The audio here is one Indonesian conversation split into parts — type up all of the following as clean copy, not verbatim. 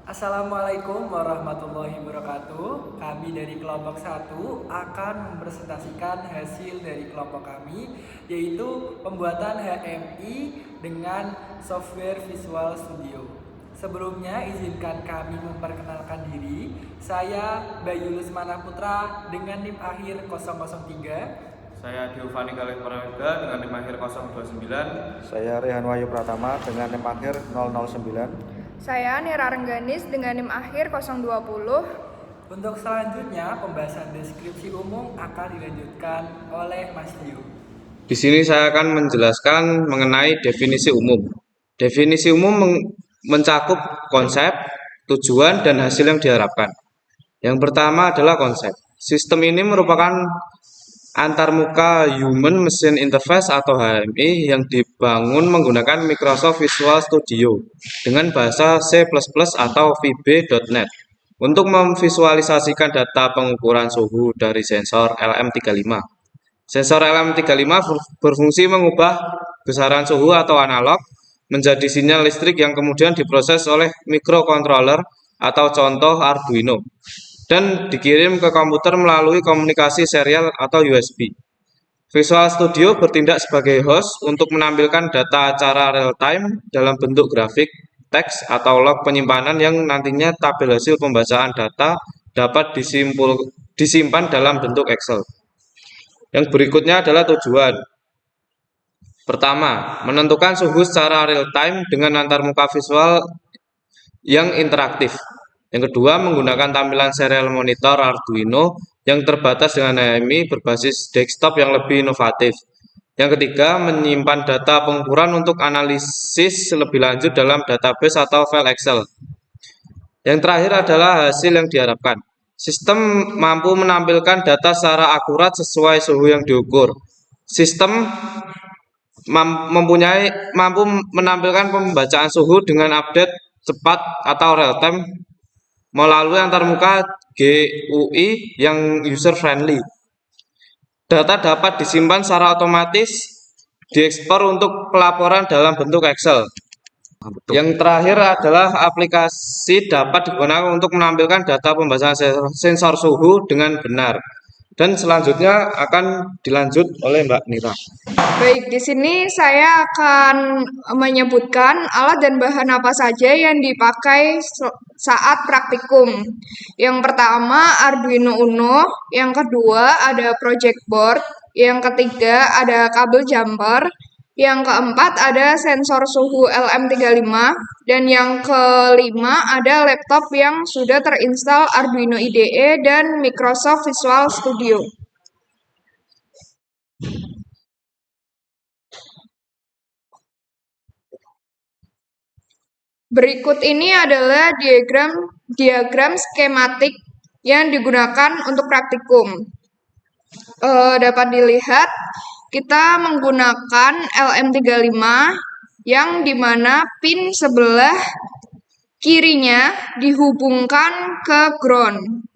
Assalamualaikum warahmatullahi wabarakatuh. Kami dari kelompok 1 akan mempresentasikan hasil dari kelompok kami, yaitu pembuatan HMI dengan software Visual Studio. Sebelumnya izinkan kami memperkenalkan diri. Saya Bayu Lusmana Putra dengan NIM akhir 003. Saya Diovani Galih Prayoga dengan NIM akhir 029. Saya Rehan Wahyu Pratama dengan NIM akhir 009. Saya Nira Rengganis dengan NIM akhir 020. Untuk selanjutnya, pembahasan deskripsi umum akan dilanjutkan oleh Mas Dio. Di sini saya akan menjelaskan mengenai definisi umum. Definisi umum mencakup konsep, tujuan, dan hasil yang diharapkan. Yang pertama adalah konsep. Sistem ini merupakan antarmuka Human Machine Interface atau HMI yang dibangun menggunakan Microsoft Visual Studio dengan bahasa C++ atau VB.NET untuk memvisualisasikan data pengukuran suhu dari sensor LM35. Sensor LM35 berfungsi mengubah besaran suhu atau analog menjadi sinyal listrik yang kemudian diproses oleh microcontroller atau contoh Arduino dan dikirim ke komputer melalui komunikasi serial atau USB. Visual Studio bertindak sebagai host untuk menampilkan data secara real-time dalam bentuk grafik, teks, atau log penyimpanan yang nantinya tabel hasil pembacaan data dapat disimpan dalam bentuk Excel. Yang berikutnya adalah tujuan. Pertama, menentukan suhu secara real-time dengan antarmuka visual yang interaktif. Yang kedua, menggunakan tampilan serial monitor Arduino yang terbatas dengan HMI berbasis desktop yang lebih inovatif. Yang ketiga, menyimpan data pengukuran untuk analisis lebih lanjut dalam database atau file Excel. Yang terakhir adalah hasil yang diharapkan. Sistem mampu menampilkan data secara akurat sesuai suhu yang diukur. Sistem mampu menampilkan pembacaan suhu dengan update cepat atau real time melalui antarmuka GUI yang user friendly. Data dapat disimpan secara otomatis, diekspor untuk pelaporan dalam bentuk Excel. Yang terakhir adalah aplikasi dapat digunakan untuk menampilkan data pembacaan sensor suhu dengan benar. Dan selanjutnya akan dilanjut oleh Mbak Nira. Baik, di sini saya akan menyebutkan alat dan bahan apa saja yang dipakai saat praktikum. Yang pertama Arduino Uno, yang kedua ada project board, yang ketiga ada kabel jumper, yang keempat ada sensor suhu LM35, dan yang kelima ada laptop yang sudah terinstall Arduino IDE dan Microsoft Visual Studio. Berikut ini adalah diagram skematik yang digunakan untuk praktikum. Dapat dilihat kita menggunakan LM35 yang dimana pin sebelah kirinya dihubungkan ke ground.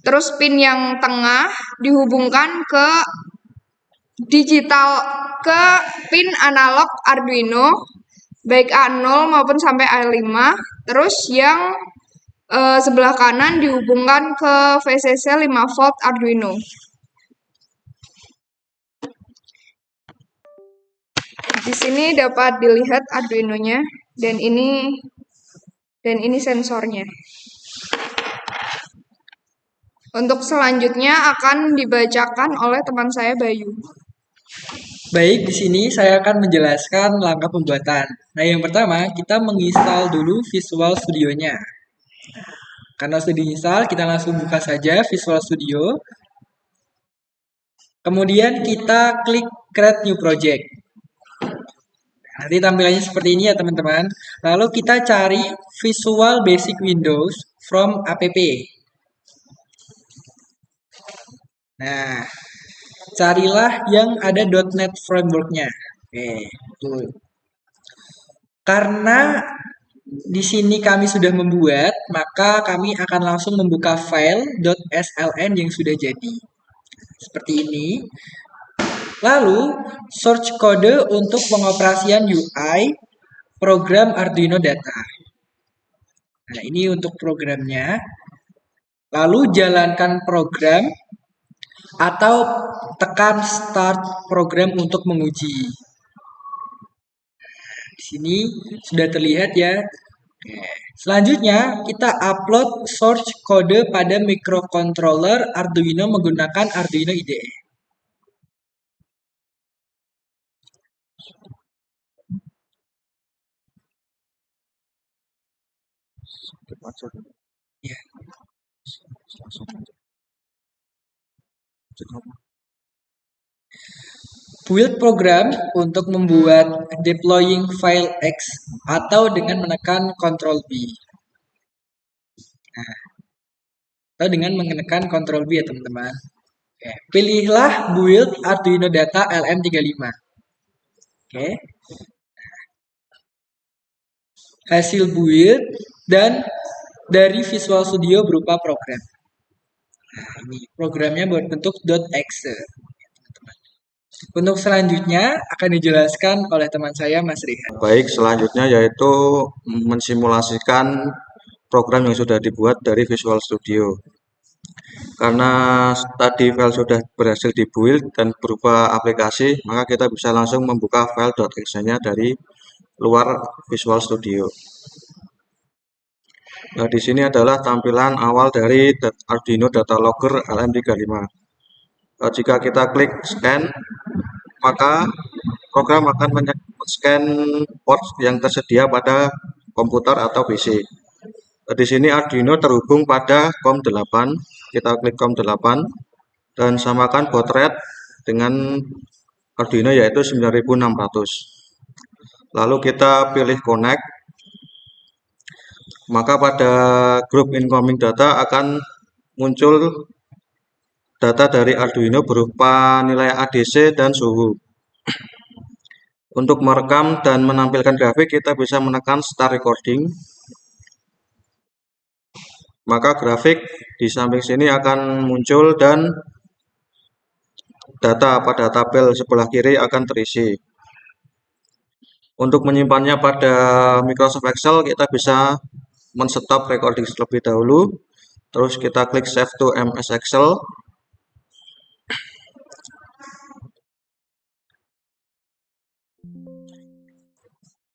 Terus pin yang tengah dihubungkan ke pin analog Arduino baik A0 maupun sampai A5. Terus yang sebelah kanan dihubungkan ke VCC 5V Arduino. Di sini dapat dilihat Arduino-nya dan ini sensornya. Untuk selanjutnya akan dibacakan oleh teman saya Bayu. Baik, di sini saya akan menjelaskan langkah pembuatan. Nah, yang pertama kita menginstal dulu Visual Studio-nya. Karena sudah diinstal, kita langsung buka saja Visual Studio. Kemudian kita klik Create New Project. Nanti tampilannya seperti ini ya teman-teman. Lalu kita cari Visual Basic Windows from app. Nah, carilah yang ada .NET Framework-nya. Oke, tuh. Karena di sini kami sudah membuat, maka kami akan langsung membuka file .sln yang sudah jadi. Seperti ini. Lalu, search kode untuk pengoperasian UI program Arduino Data. Nah, ini untuk programnya. Lalu jalankan program atau tekan start program untuk menguji. Di sini sudah terlihat ya. Selanjutnya, kita upload source kode pada microcontroller Arduino menggunakan Arduino IDE. Ya. Build program untuk membuat deploying file X atau dengan menekan Ctrl B. Nah, atau dengan menekan Ctrl B ya teman-teman. Oke, pilihlah build Arduino Data LM35. Oke. Hasil build dan dari Visual Studio berupa program. Nah, ini programnya berbentuk .exe. Untuk selanjutnya akan dijelaskan oleh teman saya Mas Rihan. Baik, selanjutnya yaitu mensimulasikan program yang sudah dibuat dari Visual Studio. Karena tadi file sudah berhasil dibuild dan berupa aplikasi, maka kita bisa langsung membuka file .exe-nya dari luar Visual Studio. Nah, di sini adalah tampilan awal dari Arduino Data Logger LM35. Jika kita klik scan, maka program akan men-scan port yang tersedia pada komputer atau PC. Di sini Arduino terhubung pada COM8. Kita klik COM8 dan samakan baud rate dengan Arduino yaitu 9600. Lalu kita pilih connect. Maka pada grup incoming data akan muncul data dari Arduino berupa nilai ADC dan suhu. Untuk merekam dan menampilkan grafik, kita bisa menekan start recording. Maka grafik di samping sini akan muncul dan data pada tabel sebelah kiri akan terisi. Untuk menyimpannya pada Microsoft Excel, kita bisa men-stop recording terlebih dahulu. Terus kita klik Save to MS Excel.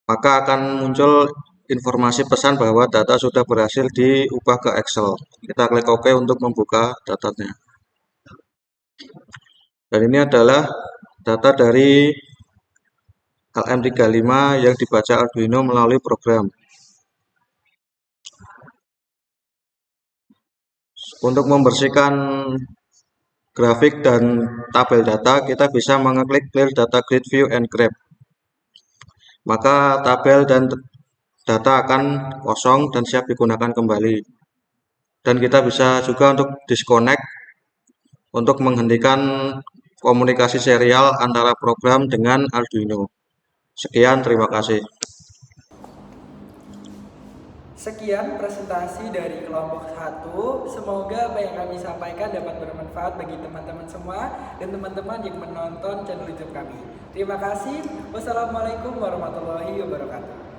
Maka akan muncul informasi pesan bahwa data sudah berhasil diubah ke Excel. Kita klik OK untuk membuka datanya. Dan ini adalah data dari LM35 yang dibaca Arduino melalui program. Untuk membersihkan grafik dan tabel data, kita bisa mengeklik Clear Data Grid View and Grab. Maka tabel dan data akan kosong dan siap digunakan kembali. Dan kita bisa juga untuk disconnect untuk menghentikan komunikasi serial antara program dengan Arduino. Sekian, terima kasih. Sekian presentasi dari kelompok 1. Semoga apa yang kami sampaikan dapat bermanfaat bagi teman-teman semua dan teman-teman yang menonton channel YouTube kami. Terima kasih. Wassalamualaikum warahmatullahi wabarakatuh.